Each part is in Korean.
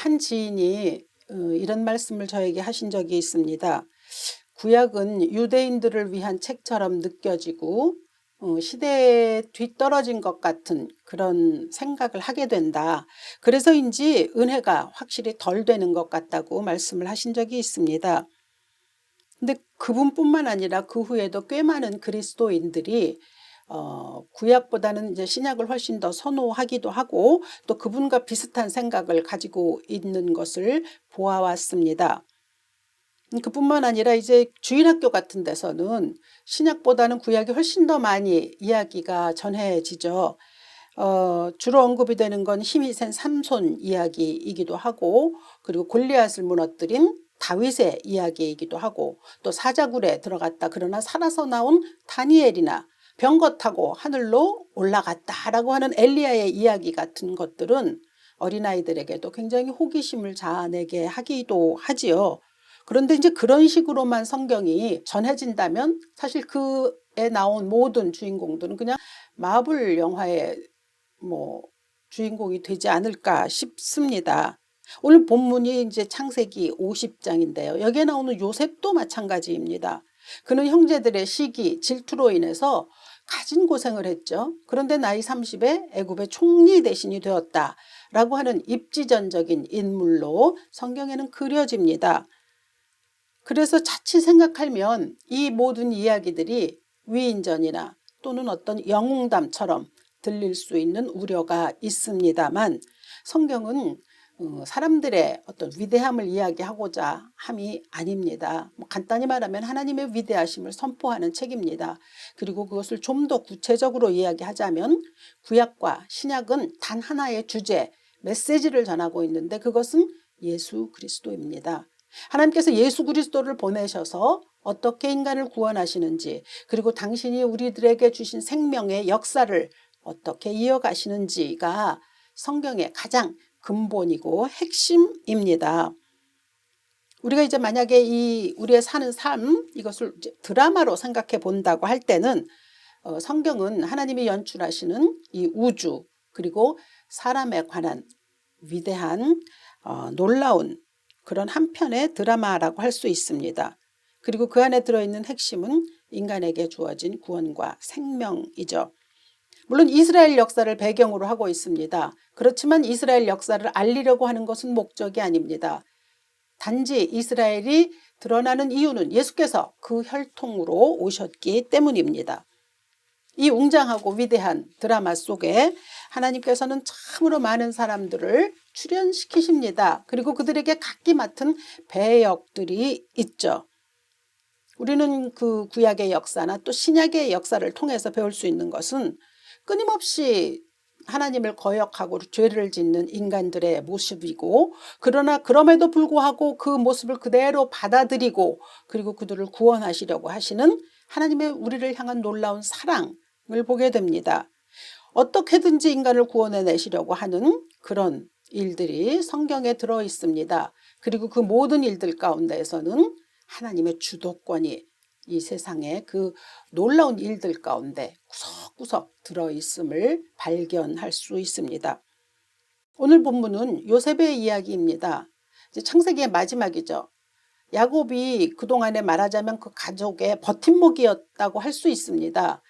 한 지인이 이런 말씀을 저에게 하신 적이 있습니다. 구약은 유대인들을 위한 책처럼 느껴지고 시대에 뒤떨어진 것 같은 그런 생각을 하게 된다. 그래서인지 은혜가 확실히 덜 되는 것 같다고 말씀을 하신 적이 있습니다. 근데 그분뿐만 아니라 그 후에도 꽤 많은 그리스도인들이 구약보다는 이제 신약을 훨씬 더 선호하기도 하고 또 그분과 비슷한 생각을 가지고 있는 것을 보아왔습니다. 그뿐만 아니라 이제 주일학교 같은 데서는 신약보다는 구약이 훨씬 더 많이 이야기가 전해지죠. 주로 언급이 되는 건 힘이 센 삼손 이야기이기도 하고, 그리고 골리앗을 무너뜨린 다윗의 이야기이기도 하고, 또 사자굴에 들어갔다 그러나 살아서 나온 다니엘이나 병거 타고 하늘로 올라갔다라고 하는 엘리야의 이야기 같은 것들은 어린아이들에게도 굉장히 호기심을 자아내게 하기도 하지요. 그런데 이제 그런 식으로만 성경이 전해진다면 사실 그에 나온 모든 주인공들은 그냥 마블 영화의 주인공이 되지 않을까 싶습니다. 오늘 본문이 이제 창세기 50장인데요. 여기에 나오는 요셉도 마찬가지입니다. 그는 형제들의 시기, 질투로 인해서 가진 고생을 했죠. 그런데 나이 30에 애굽의 총리 대신이 되었다라고 하는 입지전적인 인물로 성경에는 그려집니다. 그래서 자칫 생각하면 이 모든 이야기들이 위인전이나 또는 어떤 영웅담처럼 들릴 수 있는 우려가 있습니다만 성경은 사람들의 어떤 위대함을 이야기하고자 함이 아닙니다. 간단히 말하면 하나님의 위대하심을 선포하는 책입니다. 그리고 그것을 좀 더 구체적으로 이야기하자면 구약과 신약은 단 하나의 주제, 메시지를 전하고 있는데 그것은 예수 그리스도입니다. 하나님께서 예수 그리스도를 보내셔서 어떻게 인간을 구원하시는지, 그리고 당신이 우리들에게 주신 생명의 역사를 어떻게 이어가시는지가 성경의 가장 근본이고 핵심입니다. 우리가 이제 만약에 우리의 사는 삶, 이것을 이제 드라마로 생각해 본다고 할 때는 성경은 하나님이 연출하시는 이 우주, 그리고 사람에 관한 위대한 놀라운 그런 한편의 드라마라고 할 수 있습니다. 그리고 그 안에 들어있는 핵심은 인간에게 주어진 구원과 생명이죠. 물론 이스라엘 역사를 배경으로 하고 있습니다. 그렇지만 이스라엘 역사를 알리려고 하는 것은 목적이 아닙니다. 단지 이스라엘이 드러나는 이유는 예수께서 그 혈통으로 오셨기 때문입니다. 이 웅장하고 위대한 드라마 속에 하나님께서는 참으로 많은 사람들을 출연시키십니다. 그리고 그들에게 각기 맡은 배역들이 있죠. 우리는 그 구약의 역사나 또 신약의 역사를 통해서 배울 수 있는 것은 끊임없이 하나님을 거역하고 죄를 짓는 인간들의 모습이고, 그러나 그럼에도 불구하고 그 모습을 그대로 받아들이고 그리고 그들을 구원하시려고 하시는 하나님의 우리를 향한 놀라운 사랑을 보게 됩니다. 어떻게든지 인간을 구원해내시려고 하는 그런 일들이 성경에 들어 있습니다. 그리고 그 모든 일들 가운데에서는 하나님의 주도권이 이 세상의 그 놀라운 일들 가운데 구석구석 들어있음을 발견할 수 있습니다. 오늘 본문은 요셉의 이야기입니다. 이제 창세기의 마지막이죠. 야곱이 그동안에 말하자면 그 가족의 버팀목이었다고 할 수 있습니다.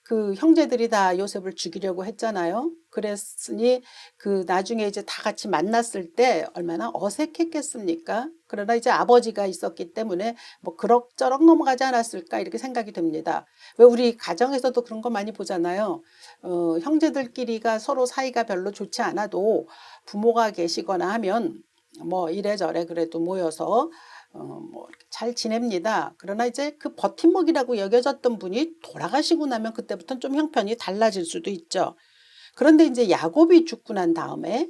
그 형제들이 다 요셉을 죽이려고 했잖아요. 그랬으니 그 나중에 이제 다 같이 만났을 때 얼마나 어색했겠습니까? 그러나 이제 아버지가 있었기 때문에 뭐 그럭저럭 넘어가지 않았을까 이렇게 생각이 됩니다. 왜 우리 가정에서도 그런 거 많이 보잖아요. 형제들끼리가 서로 사이가 별로 좋지 않아도 부모가 계시거나 하면 뭐 이래저래 그래도 모여서 잘 지냅니다. 그러나 이제 그 버팀목이라고 여겨졌던 분이 돌아가시고 나면 그때부터는 좀 형편이 달라질 수도 있죠. 그런데 이제 야곱이 죽고 난 다음에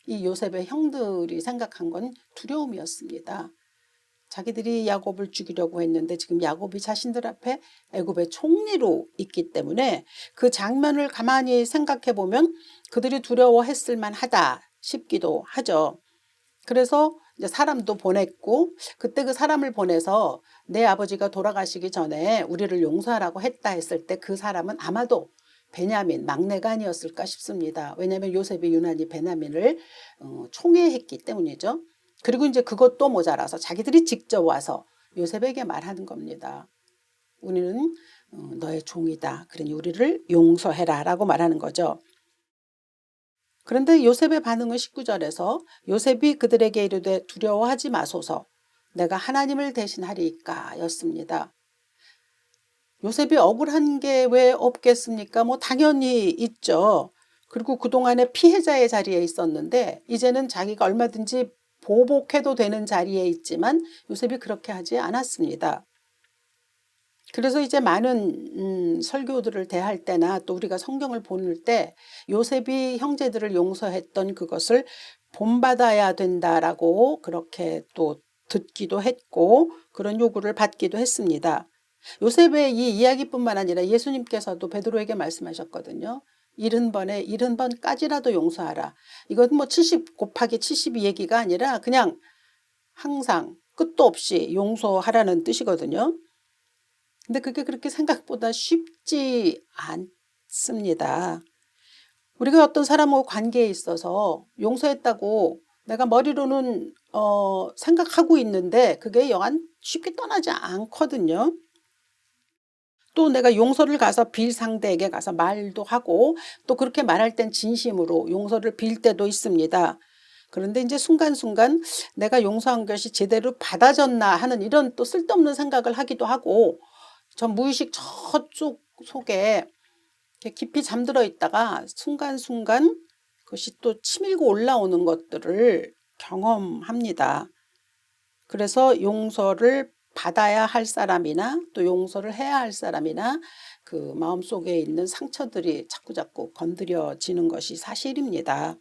이 요셉의 형들이 생각한 건 두려움이었습니다. 자기들이 야곱을 죽이려고 했는데 지금 야곱이 자신들 앞에 애굽의 총리로 있기 때문에 그 장면을 가만히 생각해 보면 그들이 두려워했을 만하다 싶기도 하죠. 그래서 이제 사람도 보냈고, 그때 그 사람을 보내서 내 아버지가 돌아가시기 전에 우리를 용서하라고 했다 했을 때 그 사람은 아마도 베냐민 막내가 아니었을까 싶습니다. 왜냐하면 요셉이 유난히 베냐민을 총애했기 때문이죠. 그리고 이제 그것도 모자라서 자기들이 직접 와서 요셉에게 말하는 겁니다. 우리는 너의 종이다. 그러니 우리를 용서해라 라고 말하는 거죠. 그런데 요셉의 반응은 19절에서 요셉이 그들에게 이르되 두려워하지 마소서 내가 하나님을 대신하리이까 였습니다. 요셉이 억울한 게 왜 없겠습니까? 뭐 당연히 있죠. 그리고 그동안에 피해자의 자리에 있었는데 이제는 자기가 얼마든지 보복해도 되는 자리에 있지만 요셉이 그렇게 하지 않았습니다. 그래서 이제 많은 설교들을 대할 때나 또 우리가 성경을 보는 때 요셉이 형제들을 용서했던 그것을 본받아야 된다라고 그렇게 또 듣기도 했고 그런 요구를 받기도 했습니다. 요셉의 이 이야기뿐만 아니라 예수님께서도 베드로에게 말씀하셨거든요. 70번에 70번까지라도 용서하라. 이건 뭐 70 곱하기 72 얘기가 아니라 그냥 항상 끝도 없이 용서하라는 뜻이거든요. 근데 그게 그렇게 생각보다 쉽지 않습니다. 우리가 어떤 사람하고 관계에 있어서 용서했다고 내가 머리로는 생각하고 있는데 그게 영한 쉽게 떠나지 않거든요. 또 내가 용서를 가서 빌 상대에게 가서 말도 하고 또 그렇게 말할 땐 진심으로 용서를 빌 때도 있습니다. 그런데 이제 순간순간 내가 용서한 것이 제대로 받아졌나 하는 이런 또 쓸데없는 생각을 하기도 하고 저 무의식 저쪽 속에 깊이 잠들어 있다가 순간순간 그것이 또 치밀고 올라오는 것들을 경험합니다. 그래서 용서를 받아야 할 사람이나 또 용서를 해야 할 사람이나 그 마음속에 있는 상처들이 자꾸자꾸 건드려지는 것이 사실입니다.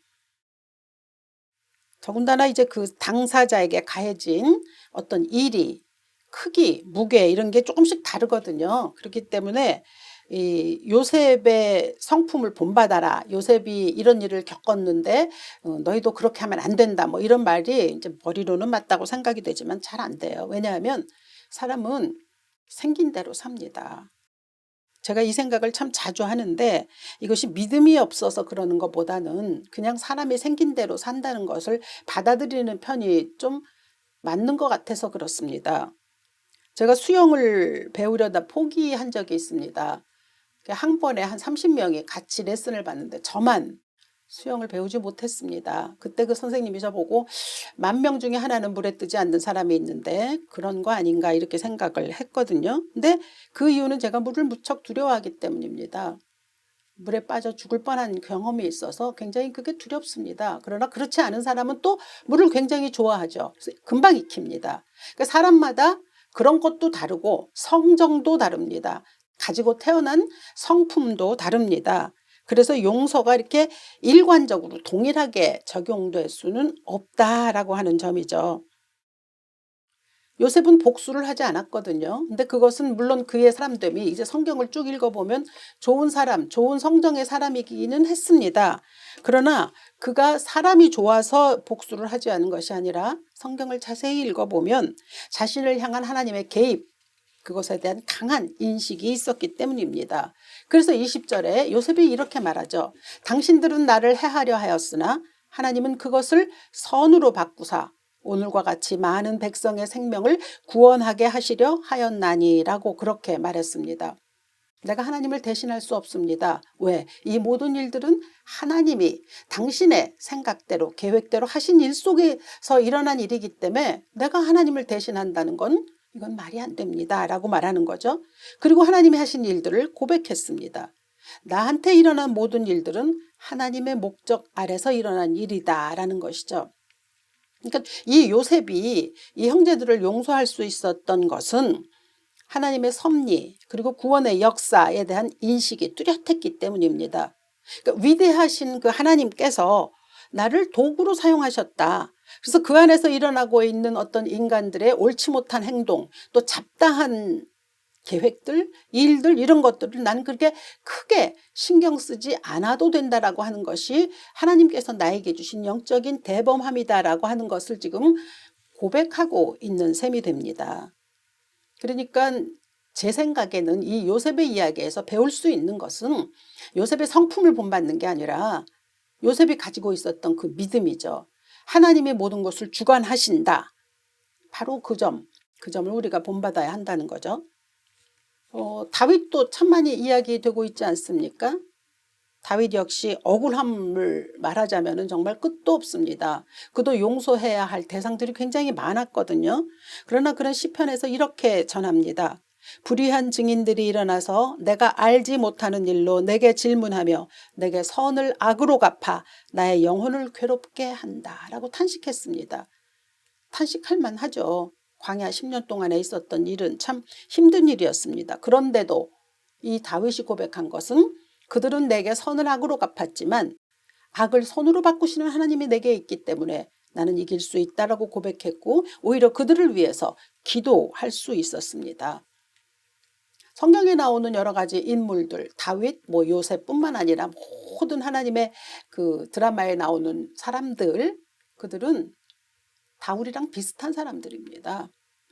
더군다나 이제 그 당사자에게 가해진 어떤 일이 크기, 무게 이런 게 조금씩 다르거든요. 그렇기 때문에 이 요셉의 성품을 본받아라. 요셉이 이런 일을 겪었는데 너희도 그렇게 하면 안 된다. 뭐 이런 말이 이제 머리로는 맞다고 생각이 되지만 잘 안 돼요. 왜냐하면 사람은 생긴 대로 삽니다. 제가 이 생각을 참 자주 하는데 이것이 믿음이 없어서 그러는 것보다는 그냥 사람이 생긴 대로 산다는 것을 받아들이는 편이 좀 맞는 것 같아서 그렇습니다. 제가 수영을 배우려다 포기한 적이 있습니다. 한 번에 한 30명이 같이 레슨을 받는데 저만 수영을 배우지 못했습니다. 그때 그 선생님이 저보고 10,000명 중에 하나는 물에 뜨지 않는 사람이 있는데 그런 거 아닌가 이렇게 생각을 했거든요. 근데 그 이유는 제가 물을 무척 두려워하기 때문입니다. 물에 빠져 죽을 뻔한 경험이 있어서 굉장히 그게 두렵습니다. 그러나 그렇지 않은 사람은 또 물을 굉장히 좋아하죠. 금방 익힙니다. 그러니까 사람마다 그런 것도 다르고 성정도 다릅니다. 가지고 태어난 성품도 다릅니다. 그래서 용서가 이렇게 일관적으로 동일하게 적용될 수는 없다라고 하는 점이죠. 요셉은 복수를 하지 않았거든요. 근데 그것은 물론 그의 사람됨이 이제 성경을 쭉 읽어보면 좋은 사람, 좋은 성정의 사람이기는 했습니다. 그러나 그가 사람이 좋아서 복수를 하지 않은 것이 아니라 성경을 자세히 읽어보면 자신을 향한 하나님의 개입, 그것에 대한 강한 인식이 있었기 때문입니다. 그래서 20절에 요셉이 이렇게 말하죠. 당신들은 나를 해하려 하였으나 하나님은 그것을 선으로 바꾸사 오늘과 같이 많은 백성의 생명을 구원하게 하시려 하였나니라고 그렇게 말했습니다. 내가 하나님을 대신할 수 없습니다. 왜? 이 모든 일들은 하나님이 당신의 생각대로 계획대로 하신 일 속에서 일어난 일이기 때문에 내가 하나님을 대신한다는 건 이건 말이 안 됩니다 라고 말하는 거죠. 그리고 하나님이 하신 일들을 고백했습니다. 나한테 일어난 모든 일들은 하나님의 목적 아래서 일어난 일이다 라는 것이죠. 그러니까 이 요셉이 이 형제들을 용서할 수 있었던 것은 하나님의 섭리 그리고 구원의 역사에 대한 인식이 뚜렷했기 때문입니다. 그러니까 위대하신 그 하나님께서 나를 도구로 사용하셨다. 그래서 그 안에서 일어나고 있는 어떤 인간들의 옳지 못한 행동 또 잡다한 계획들 일들 이런 것들을 나는 그렇게 크게 신경 쓰지 않아도 된다라고 하는 것이 하나님께서 나에게 주신 영적인 대범함이다라고 하는 것을 지금 고백하고 있는 셈이 됩니다. 그러니까 제 생각에는 이 요셉의 이야기에서 배울 수 있는 것은 요셉의 성품을 본받는 게 아니라 요셉이 가지고 있었던 그 믿음이죠. 하나님이 모든 것을 주관하신다. 바로 그 점을 우리가 본받아야 한다는 거죠. 다윗도 참 많이 이야기되고 있지 않습니까? 다윗 역시 억울함을 말하자면 정말 끝도 없습니다. 그도 용서해야 할 대상들이 굉장히 많았거든요. 그러나 그런 시편에서 이렇게 전합니다. 불의한 증인들이 일어나서 내가 알지 못하는 일로 내게 질문하며 내게 선을 악으로 갚아 나의 영혼을 괴롭게 한다 라고 탄식했습니다. 탄식할 만하죠. 광야 10년 동안에 있었던 일은 참 힘든 일이었습니다. 그런데도 이 다윗이 고백한 것은 그들은 내게 선을 악으로 갚았지만 악을 선으로 바꾸시는 하나님이 내게 있기 때문에 나는 이길 수 있다라고 고백했고 오히려 그들을 위해서 기도할 수 있었습니다. 성경에 나오는 여러 가지 인물들, 다윗, 요셉뿐만 아니라 모든 하나님의 그 드라마에 나오는 사람들, 그들은 다윗이랑 비슷한 사람들입니다.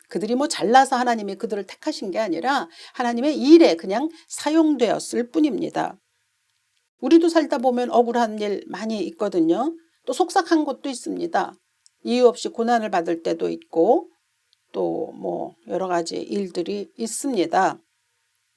그들이 잘나서 하나님이 그들을 택하신 게 아니라 하나님의 일에 그냥 사용되었을 뿐입니다. 우리도 살다 보면 억울한 일 많이 있거든요. 또 속삭한 것도 있습니다. 이유 없이 고난을 받을 때도 있고 또 여러 가지 일들이 있습니다.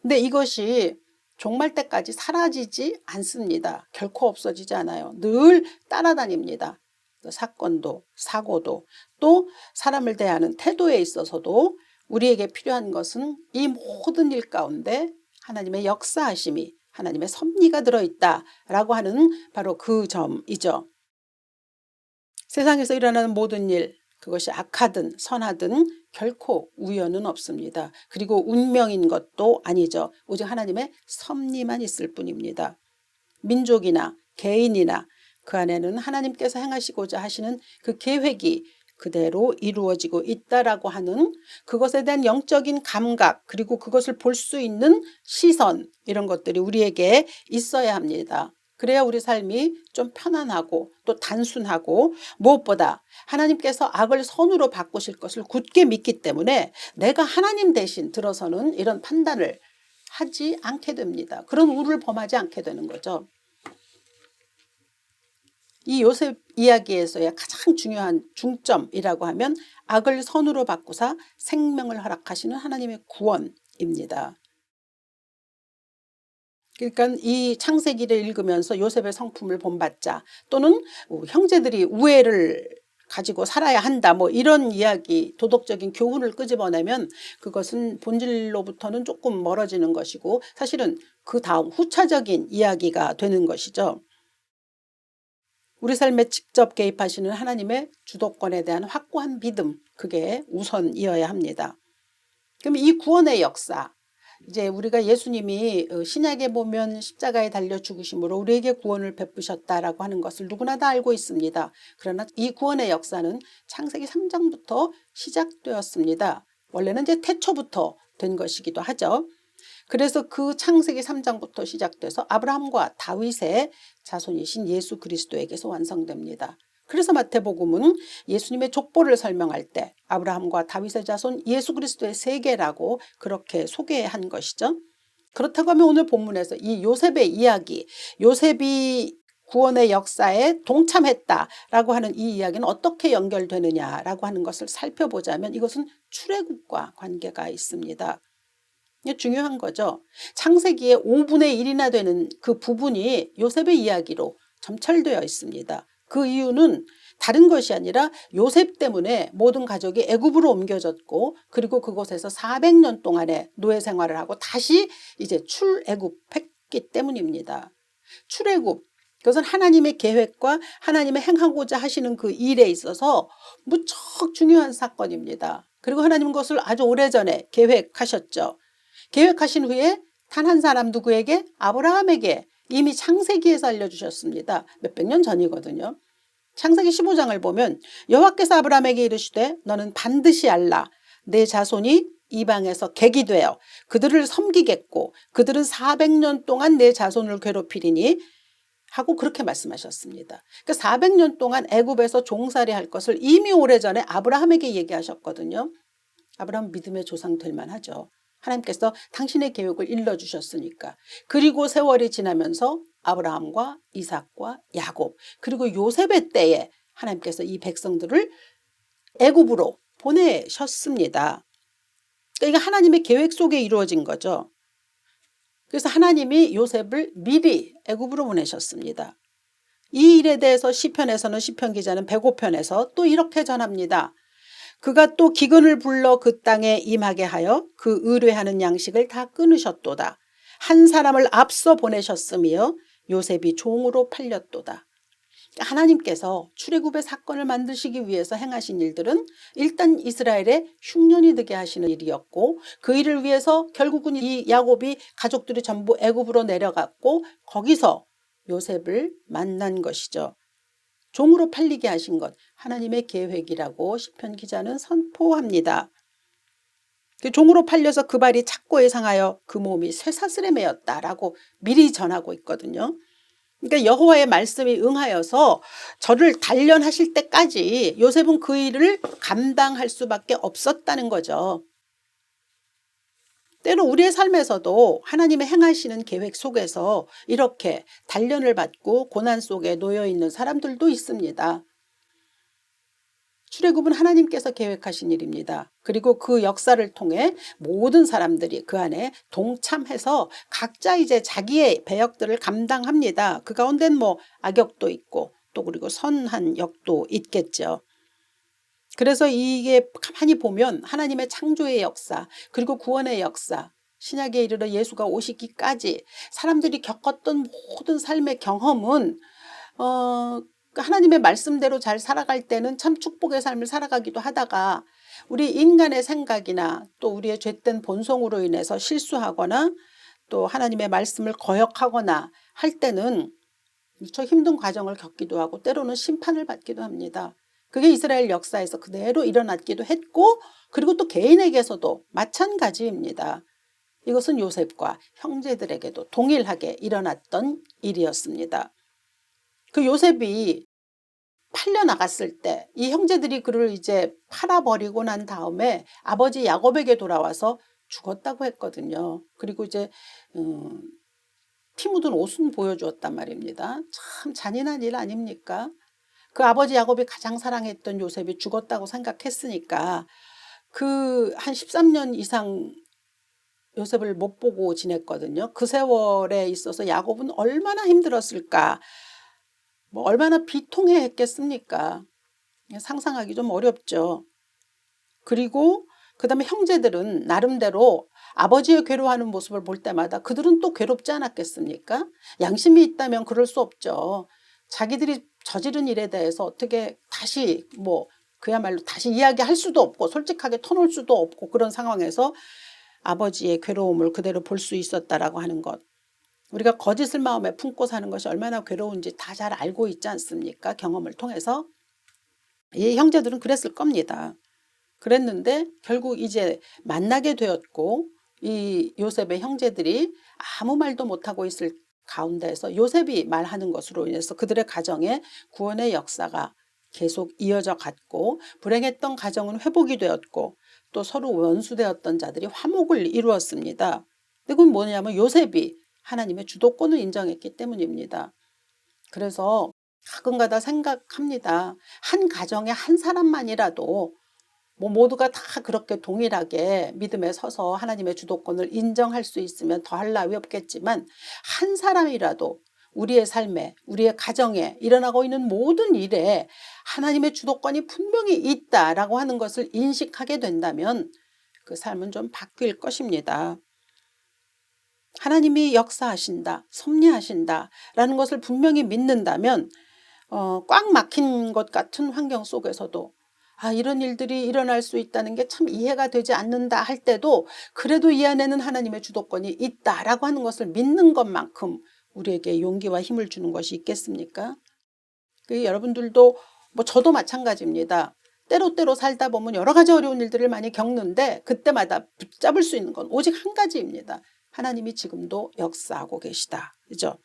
근데 이것이 종말 때까지 사라지지 않습니다. 결코 없어지지 않아요. 늘 따라다닙니다. 사건도 사고도 또 사람을 대하는 태도에 있어서도 우리에게 필요한 것은 이 모든 일 가운데 하나님의 역사하심이 하나님의 섭리가 들어있다라고 하는 바로 그 점이죠. 세상에서 일어나는 모든 일, 그것이 악하든 선하든 결코 우연은 없습니다. 그리고 운명인 것도 아니죠. 오직 하나님의 섭리만 있을 뿐입니다. 민족이나 개인이나 그 안에는 하나님께서 행하시고자 하시는 그 계획이 그대로 이루어지고 있다라고 하는 그것에 대한 영적인 감각 그리고 그것을 볼 수 있는 시선 이런 것들이 우리에게 있어야 합니다. 그래야 우리 삶이 좀 편안하고 또 단순하고 무엇보다 하나님께서 악을 선으로 바꾸실 것을 굳게 믿기 때문에 내가 하나님 대신 들어서는 이런 판단을 하지 않게 됩니다. 그런 우를 범하지 않게 되는 거죠. 이 요셉 이야기에서의 가장 중요한 중점이라고 하면 악을 선으로 바꾸사 생명을 허락하시는 하나님의 구원입니다. 그러니까 이 창세기를 읽으면서 요셉의 성품을 본받자 또는 형제들이 우애를 가지고 살아야 한다 이런 이야기 도덕적인 교훈을 끄집어내면 그것은 본질로부터는 조금 멀어지는 것이고 사실은 그 다음 후차적인 이야기가 되는 것이죠. 우리 삶에 직접 개입하시는 하나님의 주도권에 대한 확고한 믿음 그게 우선이어야 합니다. 그럼 이 구원의 역사 이제 우리가 예수님이 신약에 보면 십자가에 달려 죽으심으로 우리에게 구원을 베푸셨다라고 하는 것을 누구나 다 알고 있습니다. 그러나 이 구원의 역사는 창세기 3장부터 시작되었습니다. 원래는 이제 태초부터 된 것이기도 하죠. 그래서 그 창세기 3장부터 시작돼서 아브라함과 다윗의 자손이신 예수 그리스도에게서 완성됩니다. 그래서 마태복음은 예수님의 족보를 설명할 때 아브라함과 다윗의 자손 예수 그리스도의 세계라고 그렇게 소개한 것이죠. 그렇다고 하면 오늘 본문에서 이 요셉의 이야기, 요셉이 구원의 역사에 동참했다라고 하는 이 이야기는 어떻게 연결되느냐라고 하는 것을 살펴보자면 이것은 출애굽과 관계가 있습니다. 이게 중요한 거죠. 창세기의 5분의 1이나 되는 그 부분이 요셉의 이야기로 점철되어 있습니다. 그 이유는 다른 것이 아니라 요셉 때문에 모든 가족이 애굽으로 옮겨졌고 그리고 그곳에서 400년 동안의 노예 생활을 하고 다시 이제 출애굽했기 때문입니다. 출애굽 그것은 하나님의 계획과 하나님의 행하고자 하시는 그 일에 있어서 무척 중요한 사건입니다. 그리고 하나님은 그것을 아주 오래전에 계획하셨죠. 계획하신 후에 단 한 사람 누구에게? 아브라함에게 이미 창세기에서 알려주셨습니다. 몇백 년 전이거든요. 창세기 15장을 보면 여호와께서 아브라함에게 이르시되 너는 반드시 알라 내 자손이 이방에서 객이 되어 그들을 섬기겠고 그들은 400년 동안 내 자손을 괴롭히리니 하고 그렇게 말씀하셨습니다. 그러니까 400년 동안 애굽에서 종살이 할 것을 이미 오래전에 아브라함에게 얘기하셨거든요. 아브라함 믿음의 조상 될 만하죠. 하나님께서 당신의 계획을 일러주셨으니까. 그리고 세월이 지나면서 아브라함과 이삭과 야곱 그리고 요셉의 때에 하나님께서 이 백성들을 애굽으로 보내셨습니다. 그러니까 이게 하나님의 계획 속에 이루어진 거죠. 그래서 하나님이 요셉을 미리 애굽으로 보내셨습니다. 이 일에 대해서 시편에서는 시편 기자는 105편에서 또 이렇게 전합니다. 그가 또 기근을 불러 그 땅에 임하게 하여 그 의뢰하는 양식을 다 끊으셨도다. 한 사람을 앞서 보내셨으며 요셉이 종으로 팔렸도다. 하나님께서 출애굽의 사건을 만드시기 위해서 행하신 일들은 일단 이스라엘의 흉년이 되게 하시는 일이었고, 그 일을 위해서 결국은 이 야곱이 가족들이 전부 애굽으로 내려갔고 거기서 요셉을 만난 것이죠. 종으로 팔리게 하신 것 하나님의 계획이라고 시편 기자는 선포합니다. 그 종으로 팔려서 그 발이 착고에 상하여 그 몸이 쇠사슬에 매였다라고 미리 전하고 있거든요. 그러니까 여호와의 말씀이 응하여서 저를 단련하실 때까지 요셉은 그 일을 감당할 수밖에 없었다는 거죠. 때로 우리의 삶에서도 하나님의 행하시는 계획 속에서 이렇게 단련을 받고 고난 속에 놓여 있는 사람들도 있습니다. 출애굽은 하나님께서 계획하신 일입니다. 그리고 그 역사를 통해 모든 사람들이 그 안에 동참해서 각자 이제 자기의 배역들을 감당합니다. 그 가운데는 뭐 악역도 있고 또 그리고 선한 역도 있겠죠. 그래서 이게 가만히 보면 하나님의 창조의 역사 그리고 구원의 역사, 신약에 이르러 예수가 오시기까지 사람들이 겪었던 모든 삶의 경험은 하나님의 말씀대로 잘 살아갈 때는 참 축복의 삶을 살아가기도 하다가 우리 인간의 생각이나 또 우리의 죄된 본성으로 인해서 실수하거나 또 하나님의 말씀을 거역하거나 할 때는 무척 힘든 과정을 겪기도 하고 때로는 심판을 받기도 합니다. 그게 이스라엘 역사에서 그대로 일어났기도 했고 그리고 또 개인에게서도 마찬가지입니다. 이것은 요셉과 형제들에게도 동일하게 일어났던 일이었습니다. 그 요셉이 팔려나갔을 때 이 형제들이 그를 이제 팔아버리고 난 다음에 아버지 야곱에게 돌아와서 죽었다고 했거든요. 그리고 이제 피 묻은 옷은 보여주었단 말입니다. 참 잔인한 일 아닙니까? 그 아버지 야곱이 가장 사랑했던 요셉이 죽었다고 생각했으니까 그 한 13년 이상 요셉을 못 보고 지냈거든요. 그 세월에 있어서 야곱은 얼마나 힘들었을까, 뭐 얼마나 비통해 했겠습니까? 상상하기 좀 어렵죠. 그리고 그다음에 형제들은 나름대로 아버지의 괴로워하는 모습을 볼 때마다 그들은 또 괴롭지 않았겠습니까? 양심이 있다면 그럴 수 없죠. 자기들이 저지른 일에 대해서 어떻게 다시 뭐 그야말로 다시 이야기할 수도 없고 솔직하게 터놓을 수도 없고 그런 상황에서 아버지의 괴로움을 그대로 볼 수 있었다라고 하는 것. 우리가 거짓을 마음에 품고 사는 것이 얼마나 괴로운지 다 잘 알고 있지 않습니까? 경험을 통해서. 이 형제들은 그랬을 겁니다. 그랬는데 결국 이제 만나게 되었고 이 요셉의 형제들이 아무 말도 못하고 있을 가운데에서 요셉이 말하는 것으로 인해서 그들의 가정에 구원의 역사가 계속 이어져 갔고 불행했던 가정은 회복이 되었고 또 서로 원수되었던 자들이 화목을 이루었습니다. 그건 뭐냐면 요셉이 하나님의 주도권을 인정했기 때문입니다. 그래서 가끔가다 생각합니다. 한 가정에 한 사람만이라도 뭐 모두가 다 그렇게 동일하게 믿음에 서서 하나님의 주도권을 인정할 수 있으면 더할 나위 없겠지만 한 사람이라도 우리의 삶에 우리의 가정에 일어나고 있는 모든 일에 하나님의 주도권이 분명히 있다라고 하는 것을 인식하게 된다면 그 삶은 좀 바뀔 것입니다. 하나님이 역사하신다, 섭리하신다 라는 것을 분명히 믿는다면 꽉 막힌 것 같은 환경 속에서도 이런 일들이 일어날 수 있다는 게 참 이해가 되지 않는다 할 때도 그래도 이 안에는 하나님의 주도권이 있다라고 하는 것을 믿는 것만큼 우리에게 용기와 힘을 주는 것이 있겠습니까? 여러분들도 뭐 저도 마찬가지입니다. 때로 살다 보면 여러 가지 어려운 일들을 많이 겪는데 그때마다 붙잡을 수 있는 건 오직 한 가지입니다. 하나님이 지금도 역사하고 계시다. 그죠?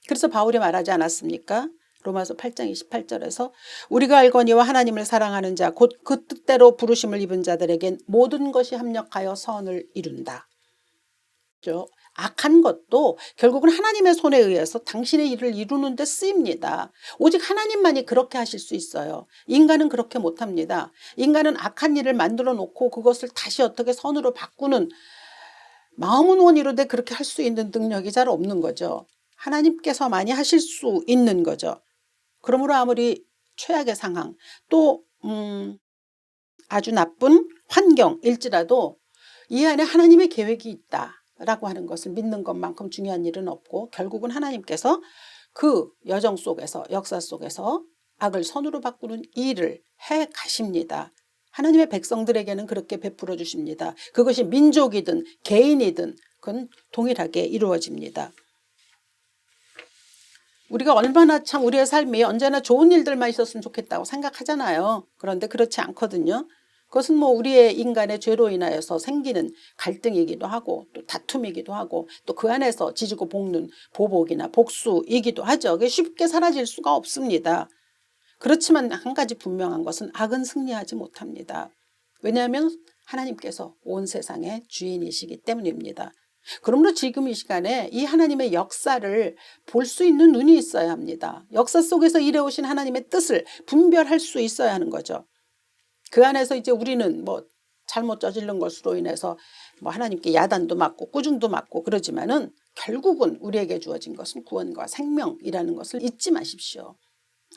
그래서 바울이 말하지 않았습니까? 로마서 8장 28절에서 우리가 알거니와 하나님을 사랑하는 자 곧 그 뜻대로 부르심을 입은 자들에겐 모든 것이 합력하여 선을 이룬다. 악한 것도 결국은 하나님의 손에 의해서 당신의 일을 이루는 데 쓰입니다. 오직 하나님만이 그렇게 하실 수 있어요. 인간은 그렇게 못합니다. 인간은 악한 일을 만들어 놓고 그것을 다시 어떻게 선으로 바꾸는, 마음은 원이로되 그렇게 할 수 있는 능력이 잘 없는 거죠. 하나님께서 많이 하실 수 있는 거죠. 그러므로 아무리 최악의 상황, 또 아주 나쁜 환경일지라도 이 안에 하나님의 계획이 있다라고 하는 것을 믿는 것만큼 중요한 일은 없고, 결국은 하나님께서 그 여정 속에서, 역사 속에서 악을 선으로 바꾸는 일을 해 가십니다. 하나님의 백성들에게는 그렇게 베풀어 주십니다. 그것이 민족이든 개인이든 그건 동일하게 이루어집니다. 우리가 얼마나 참 우리의 삶이 언제나 좋은 일들만 있었으면 좋겠다고 생각하잖아요. 그런데 그렇지 않거든요. 그것은 뭐 우리의 인간의 죄로 인하여서 생기는 갈등이기도 하고, 또 다툼이기도 하고, 또 그 안에서 지지고 볶는 보복이나 복수이기도 하죠. 그게 쉽게 사라질 수가 없습니다. 그렇지만 한 가지 분명한 것은 악은 승리하지 못합니다. 왜냐하면 하나님께서 온 세상의 주인이시기 때문입니다. 그러므로 지금 이 시간에 이 하나님의 역사를 볼 수 있는 눈이 있어야 합니다. 역사 속에서 일해오신 하나님의 뜻을 분별할 수 있어야 하는 거죠. 그 안에서 이제 우리는 뭐 잘못 저지른 것으로 인해서 뭐 하나님께 야단도 맞고 꾸중도 맞고 그러지만은 결국은 우리에게 주어진 것은 구원과 생명이라는 것을 잊지 마십시오.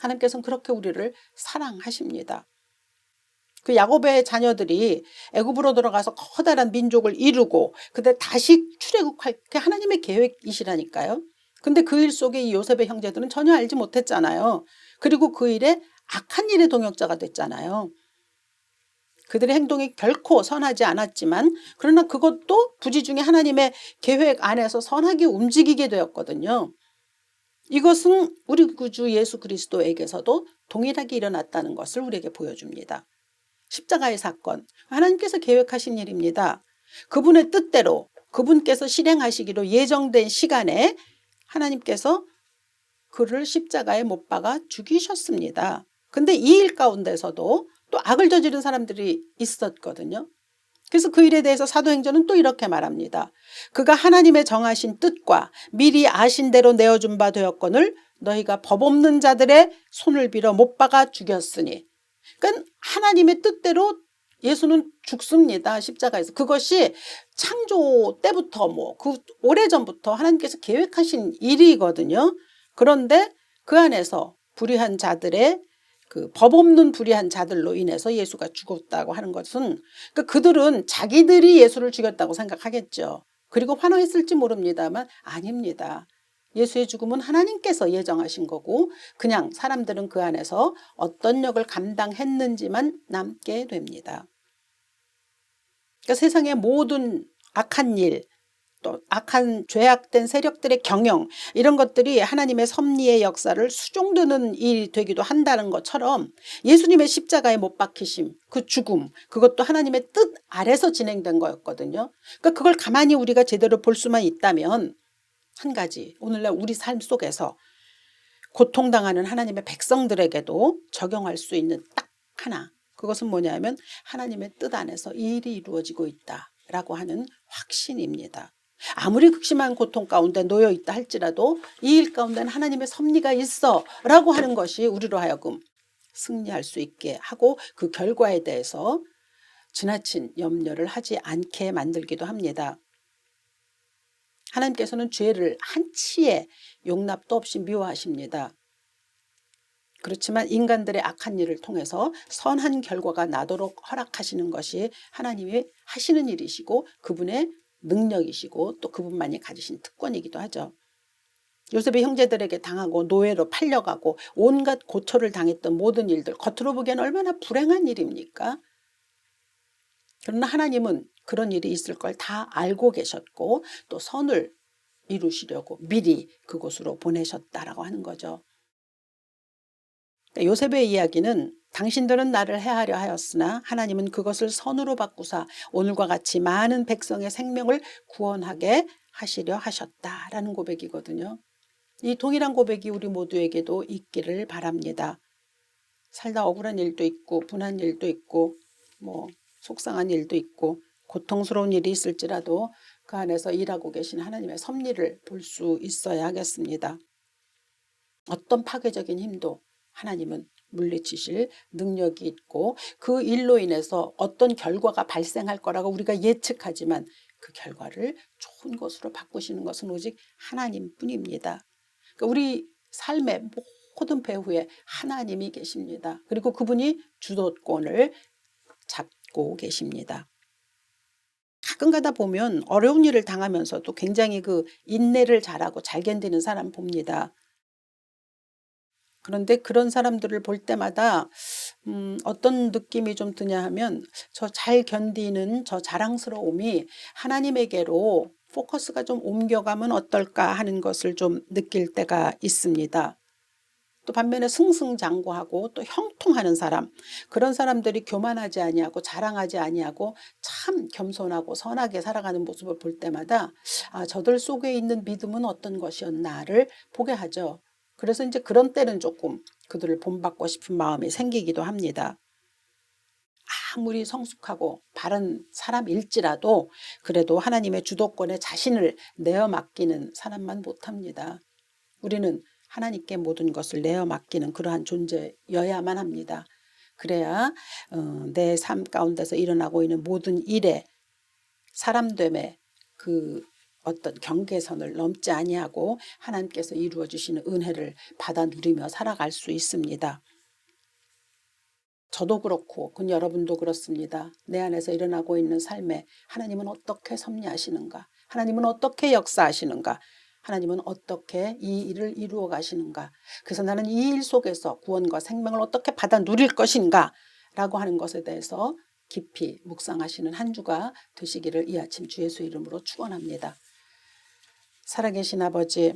하나님께서는 그렇게 우리를 사랑하십니다. 그 야곱의 자녀들이 애굽으로 들어가서 커다란 민족을 이루고 그때 다시 출애굽할 게 하나님의 계획이시라니까요. 근데 그 일 속에 이 요셉의 형제들은 전혀 알지 못했잖아요. 그리고 그 일에 악한 일의 동역자가 됐잖아요. 그들의 행동이 결코 선하지 않았지만, 그러나 그것도 부지중에 하나님의 계획 안에서 선하게 움직이게 되었거든요. 이것은 우리 구주 예수 그리스도에게서도 동일하게 일어났다는 것을 우리에게 보여줍니다. 십자가의 사건, 하나님께서 계획하신 일입니다. 그분의 뜻대로 그분께서 실행하시기로 예정된 시간에 하나님께서 그를 십자가에 못 박아 죽이셨습니다. 근데 이 일 가운데서도 또 악을 저지른 사람들이 있었거든요. 그래서 그 일에 대해서 사도행전은 또 이렇게 말합니다. 그가 하나님의 정하신 뜻과 미리 아신 대로 내어준 바 되었거늘 너희가 법 없는 자들의 손을 빌어 못 박아 죽였으니. 그러니까 하나님의 뜻대로 예수는 죽습니다. 십자가에서. 그것이 창조 때부터 그 오래전부터 하나님께서 계획하신 일이거든요. 그런데 그 안에서 불의한 자들의 그 법 없는 불의한 자들로 인해서 예수가 죽었다고 하는 것은, 그러니까 그들은 자기들이 예수를 죽였다고 생각하겠죠. 그리고 환호했을지 모릅니다만 아닙니다. 예수의 죽음은 하나님께서 예정하신 거고, 그냥 사람들은 그 안에서 어떤 역을 감당했는지만 남게 됩니다. 그러니까 세상의 모든 악한 일, 또 악한 죄악된 세력들의 경영, 이런 것들이 하나님의 섭리의 역사를 수종드는 일이 되기도 한다는 것처럼 예수님의 십자가에 못 박히심, 그 죽음, 그것도 하나님의 뜻 아래서 진행된 거였거든요. 그러니까 그걸 가만히 우리가 제대로 볼 수만 있다면, 한 가지 오늘날 우리 삶 속에서 고통당하는 하나님의 백성들에게도 적용할 수 있는 딱 하나, 그것은 뭐냐면 하나님의 뜻 안에서 이 일이 이루어지고 있다라고 하는 확신입니다. 아무리 극심한 고통 가운데 놓여 있다 할지라도 이 일 가운데는 하나님의 섭리가 있어 라고 하는 것이 우리로 하여금 승리할 수 있게 하고, 그 결과에 대해서 지나친 염려를 하지 않게 만들기도 합니다. 하나님께서는 죄를 한치의 용납도 없이 미워하십니다. 그렇지만 인간들의 악한 일을 통해서 선한 결과가 나도록 허락하시는 것이 하나님이 하시는 일이시고 그분의 능력이시고 또 그분만이 가지신 특권이기도 하죠. 요셉의 형제들에게 당하고 노예로 팔려가고 온갖 고초를 당했던 모든 일들, 겉으로 보기엔 얼마나 불행한 일입니까? 그러나 하나님은 그런 일이 있을 걸 다 알고 계셨고 또 선을 이루시려고 미리 그곳으로 보내셨다라고 하는 거죠. 요셉의 이야기는 당신들은 나를 해하려 하였으나 하나님은 그것을 선으로 바꾸사 오늘과 같이 많은 백성의 생명을 구원하게 하시려 하셨다라는 고백이거든요. 이 동일한 고백이 우리 모두에게도 있기를 바랍니다. 살다 억울한 일도 있고 분한 일도 있고 속상한 일도 있고 고통스러운 일이 있을지라도 그 안에서 일하고 계신 하나님의 섭리를 볼 수 있어야 하겠습니다. 어떤 파괴적인 힘도 하나님은 물리치실 능력이 있고 그 일로 인해서 어떤 결과가 발생할 거라고 우리가 예측하지만 그 결과를 좋은 것으로 바꾸시는 것은 오직 하나님뿐입니다. 그러니까 우리 삶의 모든 배후에 하나님이 계십니다. 그리고 그분이 주도권을 잡고 계십니다. 가끔 가다 보면 어려운 일을 당하면서도 굉장히 그 인내를 잘하고 잘 견디는 사람 봅니다. 그런데 그런 사람들을 볼 때마다 어떤 느낌이 좀 드냐 하면 저 잘 견디는 저 자랑스러움이 하나님에게로 포커스가 좀 옮겨가면 어떨까 하는 것을 좀 느낄 때가 있습니다. 또 반면에 승승장구하고 또 형통하는 사람, 그런 사람들이 교만하지 아니하고 자랑하지 아니하고 참 겸손하고 선하게 살아가는 모습을 볼 때마다 아, 저들 속에 있는 믿음은 어떤 것이었나를 보게 하죠. 그래서 이제 그런 때는 조금 그들을 본받고 싶은 마음이 생기기도 합니다. 아무리 성숙하고 바른 사람일지라도 그래도 하나님의 주도권에 자신을 내어 맡기는 사람만 못합니다. 우리는 하나님께 모든 것을 내어 맡기는 그러한 존재여야만 합니다. 그래야 내 삶 가운데서 일어나고 있는 모든 일에 사람됨의 그 어떤 경계선을 넘지 아니하고 하나님께서 이루어 주시는 은혜를 받아 누리며 살아갈 수 있습니다. 저도 그렇고 여러분도 그렇습니다. 내 안에서 일어나고 있는 삶에 하나님은 어떻게 섭리하시는가, 하나님은 어떻게 역사하시는가, 하나님은 어떻게 이 일을 이루어 가시는가, 그래서 나는 이 일 속에서 구원과 생명을 어떻게 받아 누릴 것인가 라고 하는 것에 대해서 깊이 묵상하시는 한 주가 되시기를 이 아침 주 예수 이름으로 축원합니다. 살아계신 아버지,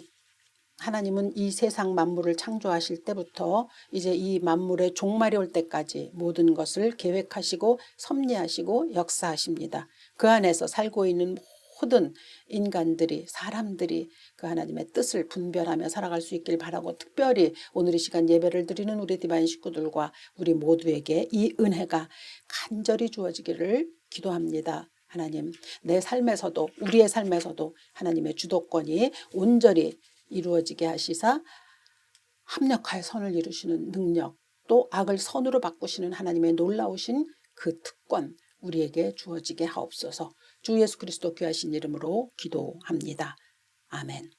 하나님은 이 세상 만물을 창조하실 때부터 이제 이 만물의 종말이 올 때까지 모든 것을 계획하시고 섭리하시고 역사하십니다. 그 안에서 살고 있는 모든 인간들이, 사람들이 그 하나님의 뜻을 분별하며 살아갈 수 있길 바라고, 특별히 오늘 이 시간 예배를 드리는 우리 디바인 식구들과 우리 모두에게 이 은혜가 간절히 주어지기를 기도합니다. 하나님, 내 삶에서도 우리의 삶에서도 하나님의 주도권이 온전히 이루어지게 하시사 합력하여 선을 이루시는 능력, 또 악을 선으로 바꾸시는 하나님의 놀라우신 그 특권 우리에게 주어지게 하옵소서. 주 예수 그리스도 귀하신 이름으로 기도합니다. 아멘.